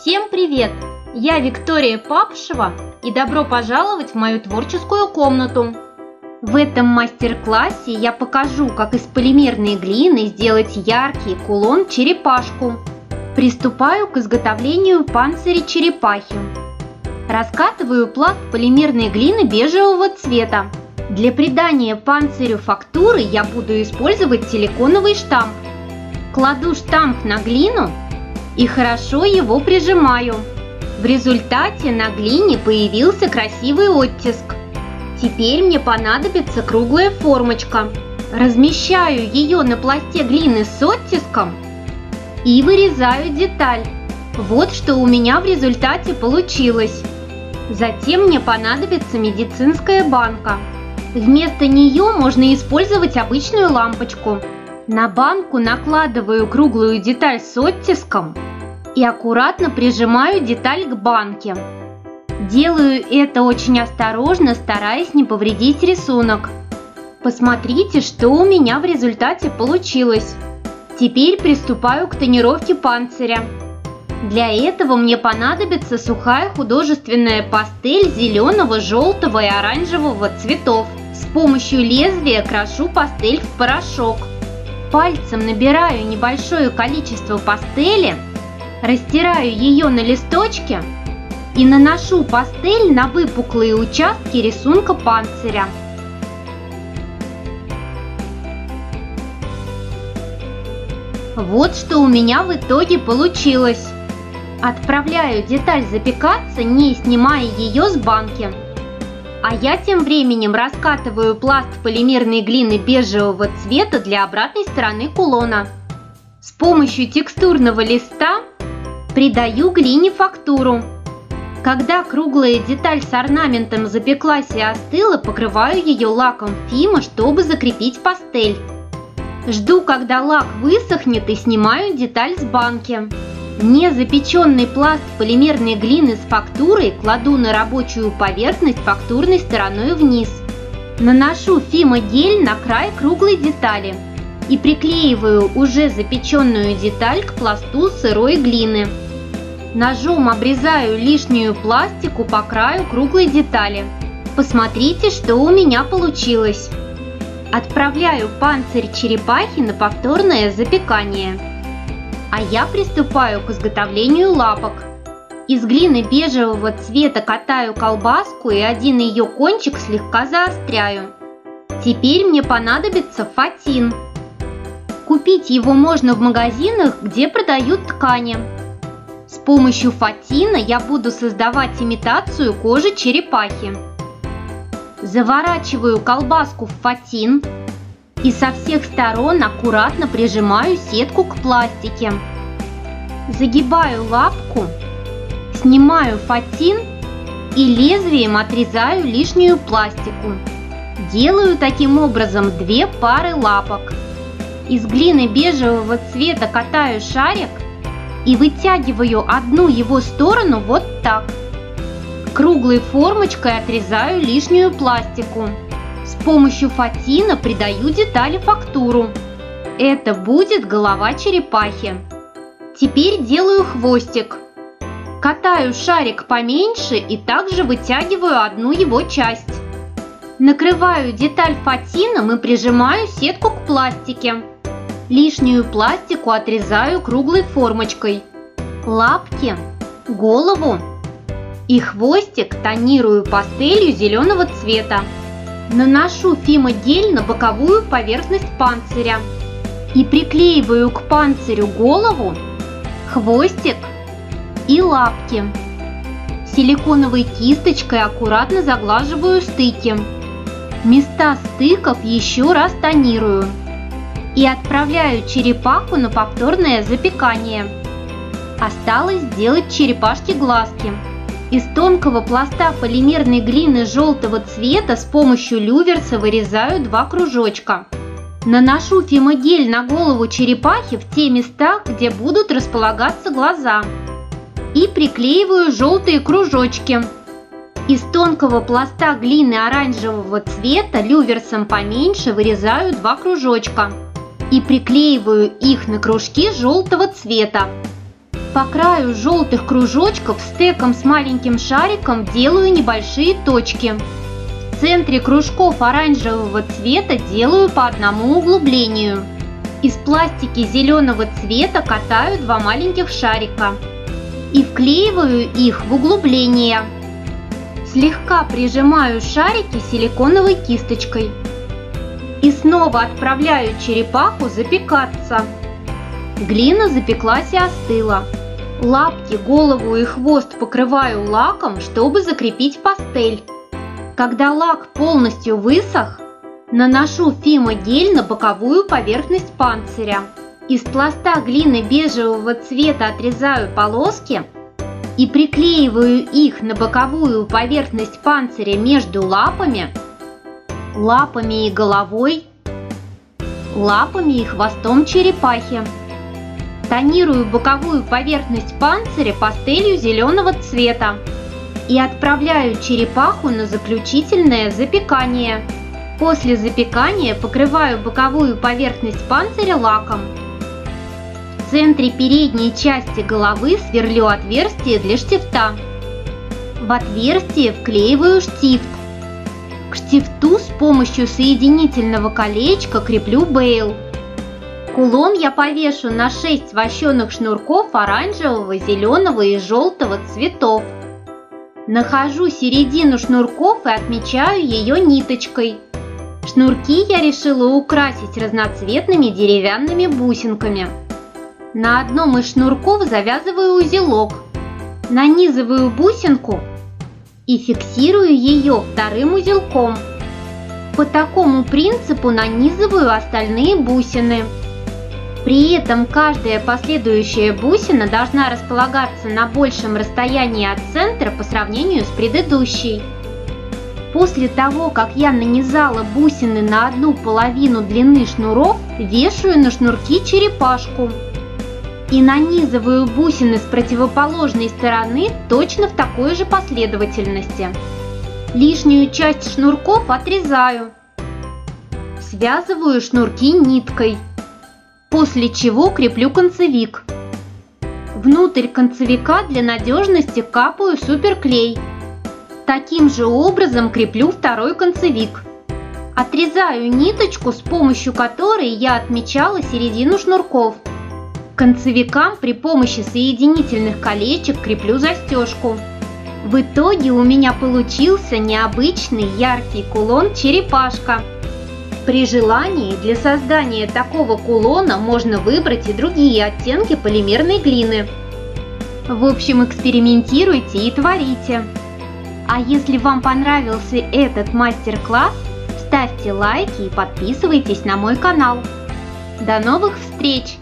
Всем привет! Я Виктория Папшева и добро пожаловать в мою творческую комнату. В этом мастер-классе я покажу, как из полимерной глины сделать яркий кулон-черепашку. Приступаю к изготовлению панциря черепахи. Раскатываю пласт полимерной глины бежевого цвета. Для придания панцирю фактуры я буду использовать силиконовый штамп. Кладу штамп на глину и хорошо его прижимаю. В результате на глине появился красивый оттиск. Теперь мне понадобится круглая формочка. Размещаю ее на пласте глины с оттиском и вырезаю деталь. Вот что у меня в результате получилось. Затем мне понадобится медицинская банка. Вместо нее можно использовать обычную лампочку. На банку накладываю круглую деталь с оттиском и аккуратно прижимаю деталь к банке. Делаю это очень осторожно, стараясь не повредить рисунок. Посмотрите, что у меня в результате получилось. Теперь приступаю к тонировке панциря. Для этого мне понадобится сухая художественная пастель зеленого, желтого и оранжевого цветов. С помощью лезвия крошу пастель в порошок. Пальцем набираю небольшое количество пастели, растираю ее на листочке и наношу пастель на выпуклые участки рисунка панциря. Вот что у меня в итоге получилось. Отправляю деталь запекаться, не снимая ее с банки. А я тем временем раскатываю пласт полимерной глины бежевого цвета для обратной стороны кулона. С помощью текстурного листа придаю глине фактуру. Когда круглая деталь с орнаментом запеклась и остыла, покрываю ее лаком Фима, чтобы закрепить пастель. Жду, когда лак высохнет, и снимаю деталь с банки. Незапеченный пласт полимерной глины с фактурой кладу на рабочую поверхность фактурной стороной вниз. Наношу фимогель на край круглой детали и приклеиваю уже запеченную деталь к пласту сырой глины. Ножом обрезаю лишнюю пластику по краю круглой детали. Посмотрите, что у меня получилось. Отправляю панцирь черепахи на повторное запекание. А я приступаю к изготовлению лапок. Из глины бежевого цвета катаю колбаску и один ее кончик слегка заостряю. Теперь мне понадобится фатин. Купить его можно в магазинах, где продают ткани. С помощью фатина я буду создавать имитацию кожи черепахи. Заворачиваю колбаску в фатин и со всех сторон аккуратно прижимаю сетку к пластике. Загибаю лапку, снимаю фатин и лезвием отрезаю лишнюю пластику. Делаю таким образом две пары лапок. Из глины бежевого цвета катаю шарик и вытягиваю одну его сторону вот так. Круглой формочкой отрезаю лишнюю пластику. С помощью фатина придаю детали фактуру. Это будет голова черепахи. Теперь делаю хвостик. Катаю шарик поменьше и также вытягиваю одну его часть. Накрываю деталь фатином и прижимаю сетку к пластике. Лишнюю пластику отрезаю круглой формочкой. Лапки, голову и хвостик тонирую пастелью зеленого цвета. Наношу фимогель на боковую поверхность панциря и приклеиваю к панцирю голову, хвостик и лапки. Силиконовой кисточкой аккуратно заглаживаю стыки. Места стыков еще раз тонирую и отправляю черепаху на повторное запекание. Осталось сделать черепашки-глазки. Из тонкого пласта полимерной глины желтого цвета с помощью люверса вырезаю два кружочка. Наношу фимогель на голову черепахи в те места, где будут располагаться глаза. И приклеиваю желтые кружочки. Из тонкого пласта глины оранжевого цвета люверсом поменьше вырезаю два кружочка. И приклеиваю их на кружки желтого цвета. По краю желтых кружочков стеком с маленьким шариком делаю небольшие точки. В центре кружков оранжевого цвета делаю по одному углублению. Из пластики зеленого цвета катаю 2 маленьких шарика и вклеиваю их в углубление. Слегка прижимаю шарики силиконовой кисточкой. И снова отправляю черепаху запекаться. Глина запеклась и остыла. Лапки, голову и хвост покрываю лаком, чтобы закрепить пастель. Когда лак полностью высох, наношу фимо-гель на боковую поверхность панциря. Из пласта глины бежевого цвета отрезаю полоски и приклеиваю их на боковую поверхность панциря между лапами и головой, лапами и хвостом черепахи. Тонирую боковую поверхность панциря пастелью зеленого цвета и отправляю черепаху на заключительное запекание. После запекания покрываю боковую поверхность панциря лаком. В центре передней части головы сверлю отверстие для штифта. В отверстие вклеиваю штифт. К штифту с помощью соединительного колечка креплю бейл. Кулон я повешу на 6 вощеных шнурков оранжевого, зеленого и желтого цветов. Нахожу середину шнурков и отмечаю ее ниточкой. Шнурки я решила украсить разноцветными деревянными бусинками. На одном из шнурков завязываю узелок, нанизываю бусинку и фиксирую ее вторым узелком. По такому принципу нанизываю остальные бусины. При этом каждая последующая бусина должна располагаться на большем расстоянии от центра по сравнению с предыдущей. После того, как я нанизала бусины на одну половину длины шнуров, вешаю на шнурки черепашку и нанизываю бусины с противоположной стороны точно в такой же последовательности. Лишнюю часть шнурков отрезаю. Связываю шнурки ниткой, после чего креплю концевик. Внутрь концевика для надежности капаю суперклей. Таким же образом креплю второй концевик. Отрезаю ниточку, с помощью которой я отмечала середину шнурков. К концевикам при помощи соединительных колечек креплю застежку. В итоге у меня получился необычный яркий кулон-черепашка. При желании для создания такого кулона можно выбрать и другие оттенки полимерной глины. В общем, экспериментируйте и творите. А если вам понравился этот мастер-класс, ставьте лайки и подписывайтесь на мой канал. До новых встреч!